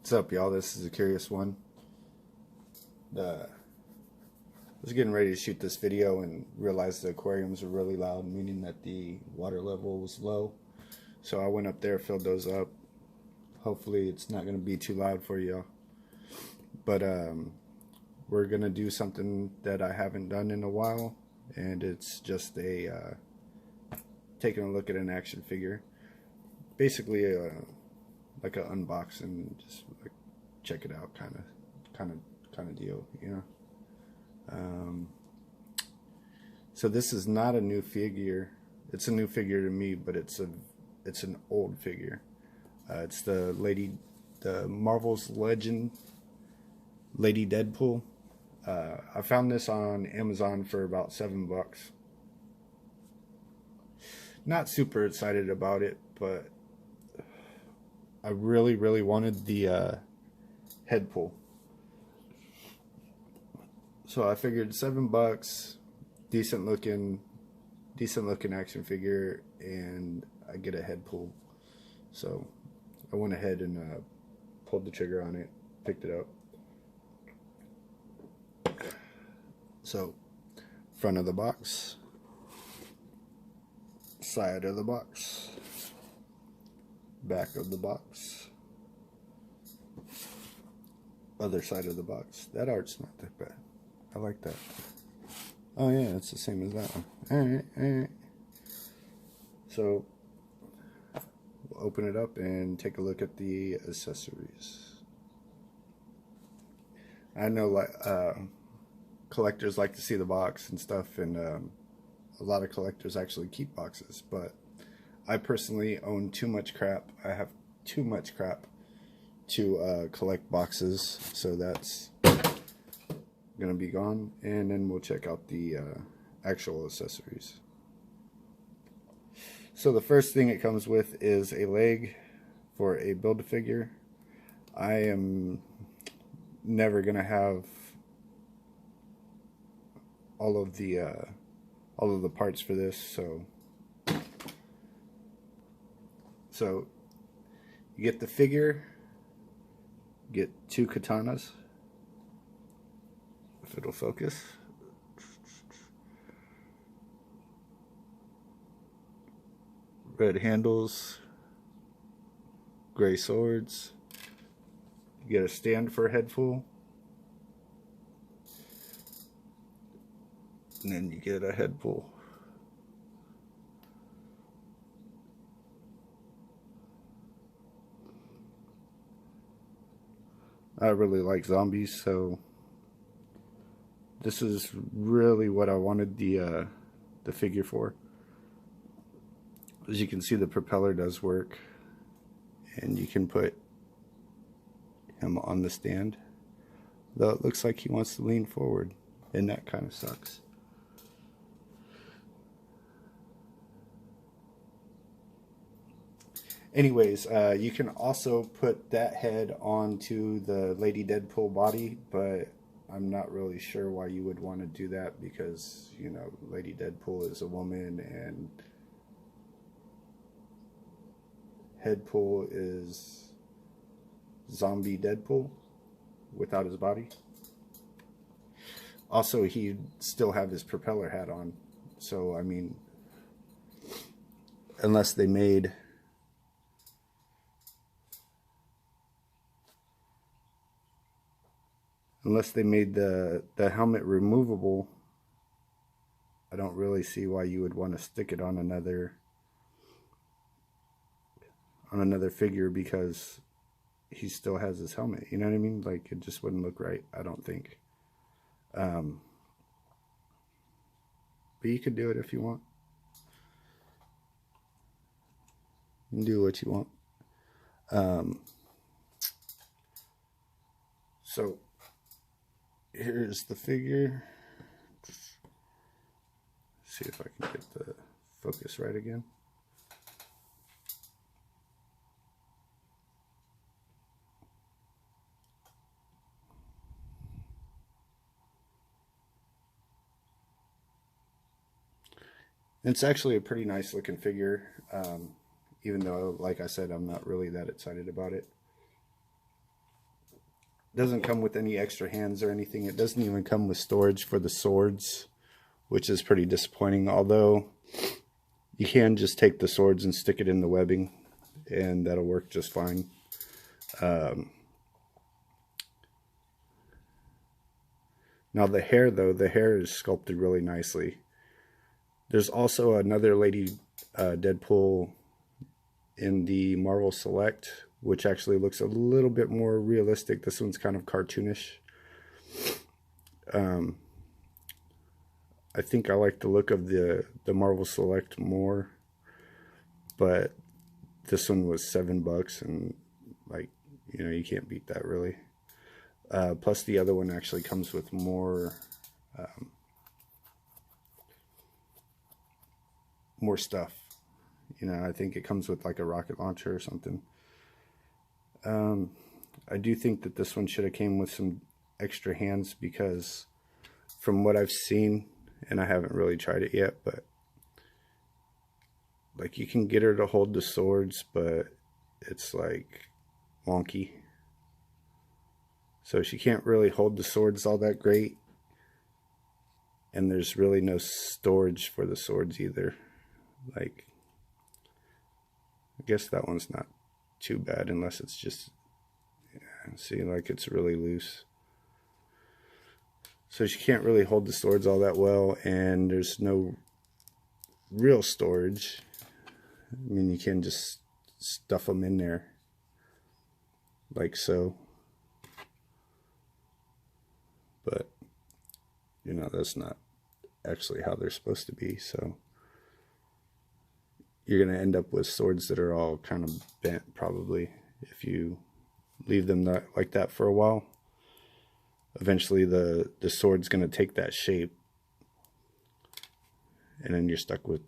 What's up, y'all? This is a curious one. I was getting ready to shoot this video and realized the aquariums were really loud, meaning that the water level was low. So I went up there, filled those up. Hopefully it's not going to be too loud for y'all. But we're going to do something that I haven't done in a while, and it's just taking a look at an action figure. Basically like an unboxing, just like check it out kind of deal, you know. So this is not a new figure. It's a new figure to me, but it's an old figure. It's the Marvel's Legend Lady Deadpool. I found this on Amazon for about $7. Not super excited about it, but I really wanted the head pull. So I figured $7, decent looking action figure, and I get a head pull. So I went ahead and pulled the trigger on it, picked it up. So front of the box, side of the box, back of the box, other side of the box. That art's not that bad. I like that. Oh yeah, it's the same as that one. Alright. So we'll open it up and take a look at the accessories. I know like collectors like to see the box and stuff, and a lot of collectors actually keep boxes, but I personally own too much crap. I have too much crap to collect boxes, so that's gonna be gone, and then we'll check out the actual accessories. So the first thing it comes with is a leg for a Build-A-Figure. I am never gonna have all of the parts for this, so you get the figure, get 2 katanas, if it'll focus, red handles, gray swords, you get a stand for a head full, and then you get a head pull. I really like zombies, so this is really what I wanted the figure for. As you can see, the propeller does work, and you can put him on the stand, though it looks like he wants to lean forward, and that kind of sucks. Anyways, you can also put that head onto the Lady Deadpool body, but I'm not really sure why you would want to do that, because, you know, Lady Deadpool is a woman and Headpool is zombie Deadpool without his body. Also, he'd still have his propeller hat on, so I mean, unless they made the helmet removable, I don't really see why you would want to stick it on another figure, because he still has his helmet, you know what I mean? Like, it just wouldn't look right, I don't think. But you can do it if you want. You can do what you want. So here's the figure. See if I can get the focus right again. It's actually a pretty nice looking figure, even though, like I said, I'm not really that excited about it. doesn't come with any extra hands or anything. It doesn't even come with storage for the swords, which is pretty disappointing. Although you can just take the swords and stick it in the webbing, and that'll work just fine. Now the hair, though, the hair is sculpted really nicely. There's also another Lady Deadpool in the Marvel Select, which actually looks a little bit more realistic. This one's kind of cartoonish. I think I like the look of the Marvel Select more, but this one was $7, and like, you know, you can't beat that really. Plus the other one actually comes with more stuff. You know, I think it comes with like a rocket launcher or something. I do think that this one should have came with some extra hands, because from what I've seen, and I haven't really tried it yet, but like, you can get her to hold the swords, but it's like wonky. So she can't really hold the swords all that great, and there's really no storage for the swords either. Like, I guess that one's not too bad, unless it's just, yeah, see, like, it's really loose. So she can't really hold the swords all that well, and there's no real storage. I mean, you can just stuff them in there like so, but you know, that's not actually how they're supposed to be. So you're going to end up with swords that are all kind of bent, probably, if you leave them like that for a while. Eventually the sword's going to take that shape, and then you're stuck with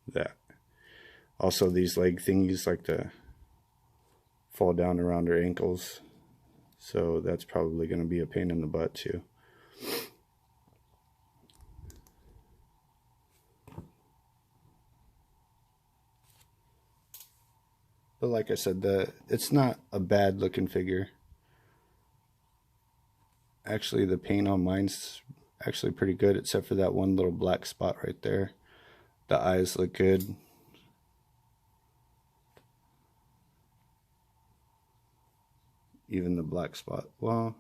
that. Also, these leg thingies like to fall down around her ankles, so that's probably going to be a pain in the butt too. But like I said, it's not a bad looking figure. Actually, the paint on mine's actually pretty good, except for that one little black spot right there. The eyes look good. Even the black spot, well,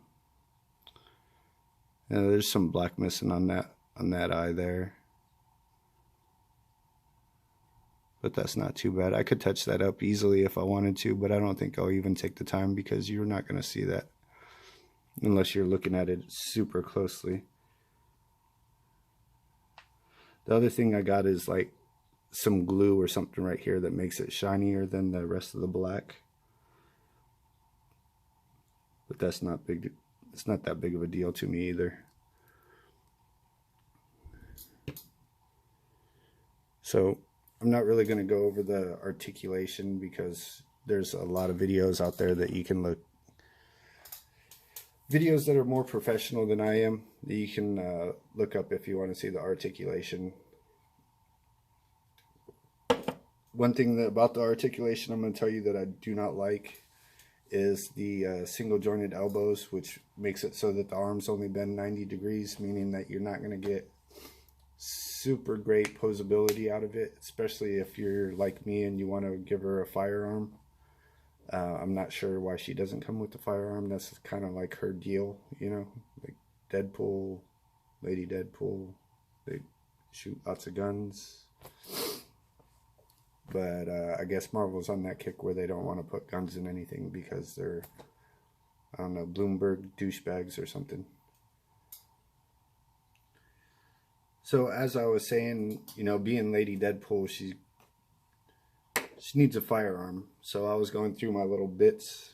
yeah, there's some black missing on that eye there, but that's not too bad. I could touch that up easily if I wanted to, but I don't think I'll even take the time, because you're not going to see that unless you're looking at it super closely. The other thing I got is like some glue or something right here that makes it shinier than the rest of the black. But that's not big. It's not that big of a deal to me either. So I'm not really going to go over the articulation, because there's a lot of videos out there that you can look. Videos that are more professional than I am, that you can look up if you want to see the articulation. One thing about the articulation I'm going to tell you that I do not like is the single jointed elbows, which makes it so that the arms only bend 90 degrees, meaning that you're not going to get super great posability out of it, especially if you're like me and you want to give her a firearm. I'm not sure why she doesn't come with the firearm. That's kind of like her deal, you know, like Deadpool, Lady Deadpool, they shoot lots of guns. But I guess Marvel's on that kick where they don't want to put guns in anything, because they're, I don't know, Bloomberg douchebags or something. So as I was saying, you know, being Lady Deadpool, she needs a firearm. So I was going through my little bits,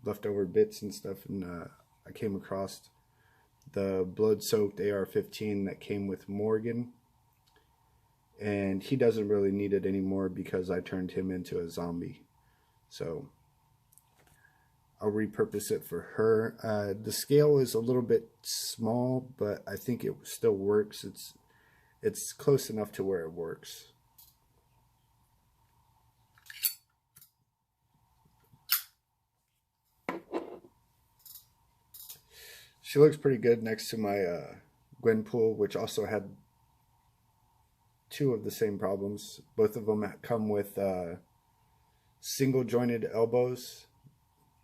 leftover bits and stuff, and I came across the blood-soaked AR-15 that came with Morgan. And he doesn't really need it anymore, because I turned him into a zombie. So I'll repurpose it for her. The scale is a little bit small, but I think it still works. It's close enough to where it works. she looks pretty good next to my Gwenpool, which also had two of the same problems. Both of them come with single jointed elbows,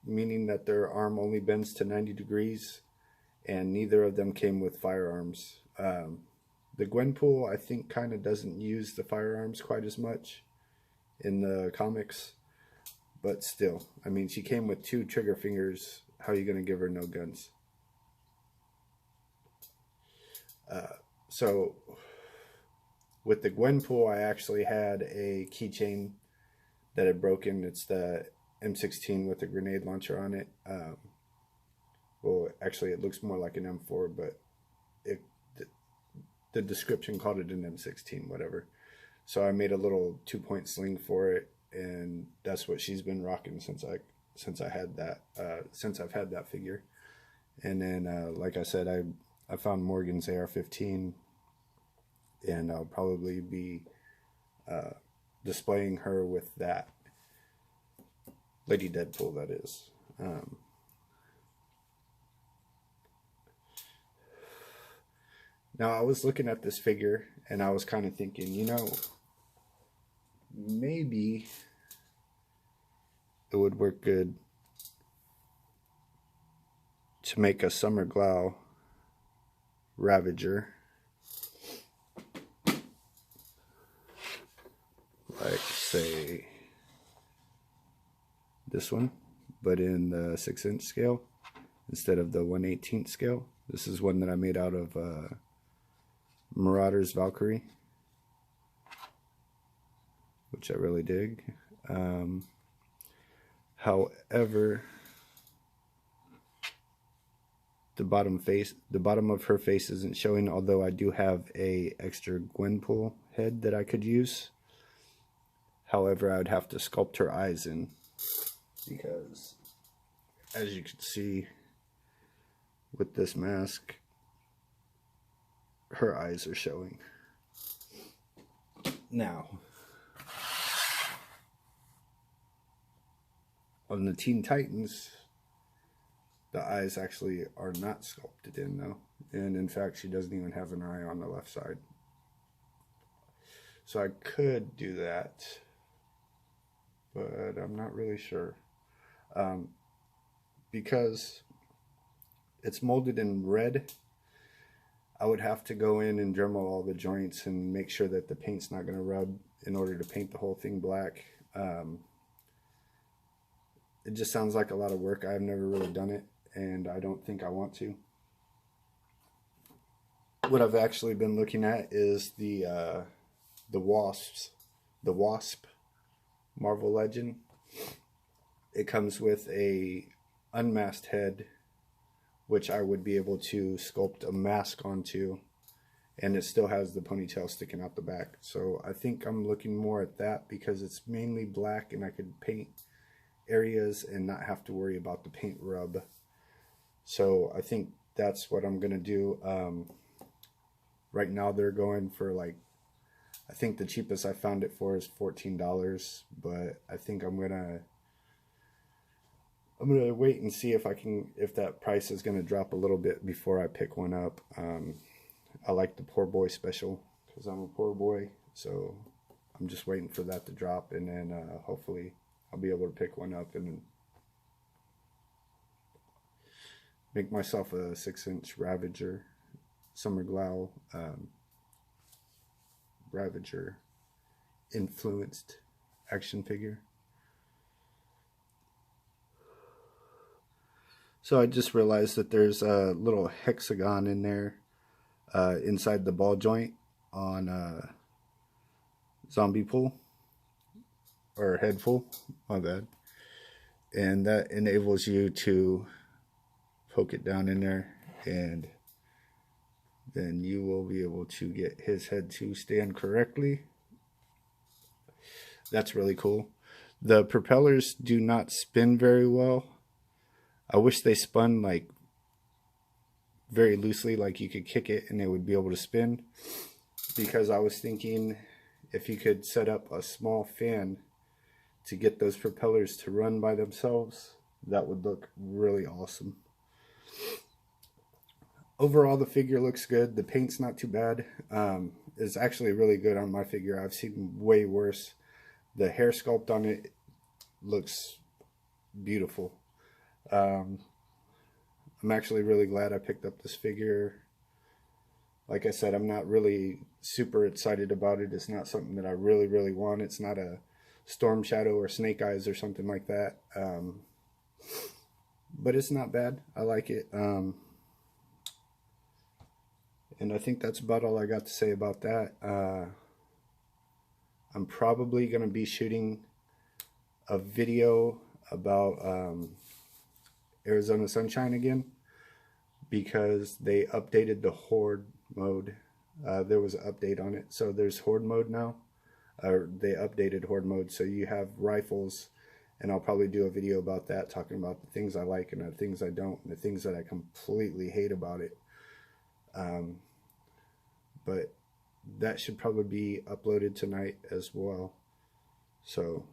meaning that their arm only bends to 90 degrees, and neither of them came with firearms. The Gwenpool, I think, kind of doesn't use the firearms quite as much in the comics, but still, I mean, she came with 2 trigger fingers. How are you going to give her no guns? So with the Gwenpool, I actually had a keychain that had broken. It's the M16 with a grenade launcher on it. Well, actually, it looks more like an M4, but the description called it an M16, whatever. So I made a little 2-point sling for it, and that's what she's been rocking since I've had that figure. And then, like I said, I found Morgan's AR-15, and I'll probably be displaying her with that. Lady Deadpool, that is. Now, I was looking at this figure, and I was kind of thinking, you know, maybe it would work good to make a Summer Glau Ravager, like, say, this one, but in the 6-inch scale instead of the 1/18 scale. This is one that I made out of Marauder's Valkyrie, which I really dig. However, the bottom of her face isn't showing, although I do have a extra Gwenpool head that I could use. However, I would have to sculpt her eyes in, because as you can see with this mask, her eyes are showing. Now, on the Teen Titans, the eyes actually are not sculpted in, though. And in fact, she doesn't even have an eye on the left side. So I could do that, but I'm not really sure. Because it's molded in red, I would have to go in and Dremel all the joints and make sure that the paint's not going to rub in order to paint the whole thing black. It just sounds like a lot of work. I've never really done it, and I don't think I want to. What I've actually been looking at is the Wasp Marvel Legend. It comes with a unmasked head, which I would be able to sculpt a mask onto, and it still has the ponytail sticking out the back. So I think I'm looking more at that, because it's mainly black and I could paint areas and not have to worry about the paint rub. So I think that's what I'm gonna do. Right now they're going for, like, I think the cheapest I found it for is $14, but I think I'm gonna wait and see if that price is gonna drop a little bit before I pick one up. I like the poor boy special because I'm a poor boy, so I'm just waiting for that to drop, and then hopefully I'll be able to pick one up and make myself a 6-inch Ravager, Summer Glau Ravager influenced action figure. So I just realized that there's a little hexagon in there inside the ball joint on Zombie Pool, or Headful, my bad. And that enables you to poke it down in there, and then you will be able to get his head to stand correctly. That's really cool. The propellers do not spin very well. I wish they spun like very loosely, like you could kick it and it would be able to spin, because I was thinking if you could set up a small fan to get those propellers to run by themselves, that would look really awesome. overall, the figure looks good. The paint's not too bad. It's actually really good on my figure. I've seen way worse. The hair sculpt on it looks beautiful. I'm actually really glad I picked up this figure. Like I said, I'm not really super excited about it. It's not something that I really, really want. It's not a Storm Shadow or Snake Eyes or something like that. But it's not bad. I like it. And I think that's about all I got to say about that. I'm probably going to be shooting a video about Arizona Sunshine again, because they updated the Horde mode. There was an update on it, so there's Horde mode now. They updated Horde mode, so you have rifles, and I'll probably do a video about that, talking about the things I like and the things I don't, and the things that I completely hate about it. But that should probably be uploaded tonight as well. So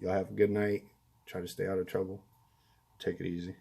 y'all have a good night. Try to stay out of trouble. Take it easy.